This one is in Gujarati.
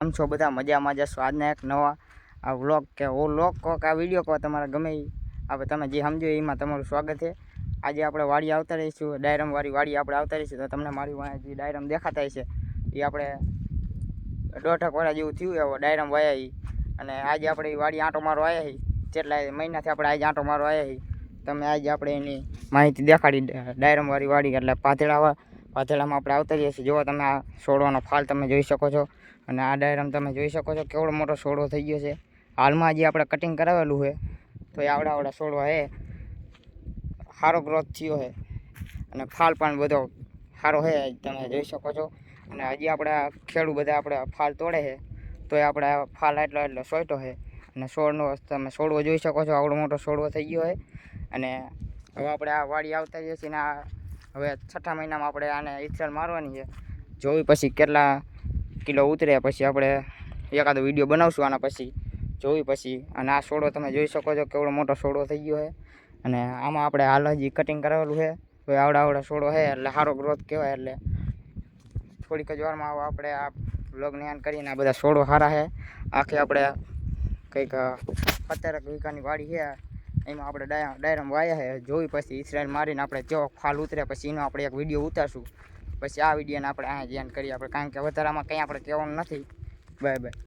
કેમ છો બધા? મજામાં જશો? આજના એક નવા આ વ્લોગ કે ઓ વ્લોગ કહો કે આ વિડીયો કહો, તમારે ગમે એ આપણે તમે જે સમજો એમાં તમારું સ્વાગત છે. આજે આપણે વાડી આવતા રહીશું, ડાયરમવાળી વાડી આપણે આવતા રહીશું. તો તમને મારી વાંહે જે ડાયરમ દેખાતા છે એ આપણે 1.5 વર્ષ જેવું થયું એવો ડાયરમ વાયા એ. અને આજે આપણે એ વાડી આંટો મારવા આવ્યા છીએ. જેટલા મહિનાથી આપણે આજે આંટો મારવા આવ્યા છીએ. તમે આજે આપણે એની માહિતી દેખાડી ડાયરમવાળી વાડી એટલે પાથેડામાં આપણે આવતા રહીએ છીએ. જો તમે આ છોડવાનો ફાલ તમે જોઈ શકો છો, અને આ ડાયરમ તમે જોઈ શકો છો કેવડો મોટો છોડવો થઈ ગયો છે. હાલમાં જે આપણે કટિંગ કરાવેલું છે તો એ આવડા છોડવા છે, સારો ગ્રોથ થયો છે અને ફાલ પણ બધો સારો છે, તમે જોઈ શકો છો. અને હજી આપણે ખેડૂત બધા આપણે ફાલ તોડે છે તો એ આપણે ફાલ એટલો સોયટો છે. અને છોડનો તમે છોડવો જોઈ શકો છો, આવડો મોટો છોડવો થઈ ગયો છે. અને હવે આપણે આ વાડી આવતા જઈએ છીએ ને હવે 6ઠા મહિનામાં આપણે આને ઇથ્રેલ મારવાની છે. જોઈ પછી કેટલા કિલો ઉતરે પછી આપણે એકાદો વિડીયો બનાવશું આના પછી જોઈ પછી. અને આ છોડવો તમે જોઈ શકો છો કેવડો મોટો છોડવો થઈ ગયો છે. અને આમાં આપણે હાલ હજી કટિંગ કરાવેલું છે તો આવડા છોડવો છે એટલે સારો ગ્રોથ કહેવાય. એટલે થોડીક જ વારમાં આપણે આ વ્લોગને એન્ડ કરીને આ બધા છોડવો સારા છે. આખી આપણે કંઈક 17 વીઘાની વાડી છે, એમાં આપણે ડાયરમ વાયા છે. જોઈ પછી ઇથ્રેલ મારીને આપણે જેવો ફાલ ઉતરે પછી એનો આપણે એક વિડીયો ઉતારશું. પછી આ વિડીયોને આપણે અહીંયા જ એન્ડ કરીએ આપણે, કારણ કે વધારામાં કંઈ આપણે કહેવાનું નથી. Bye bye.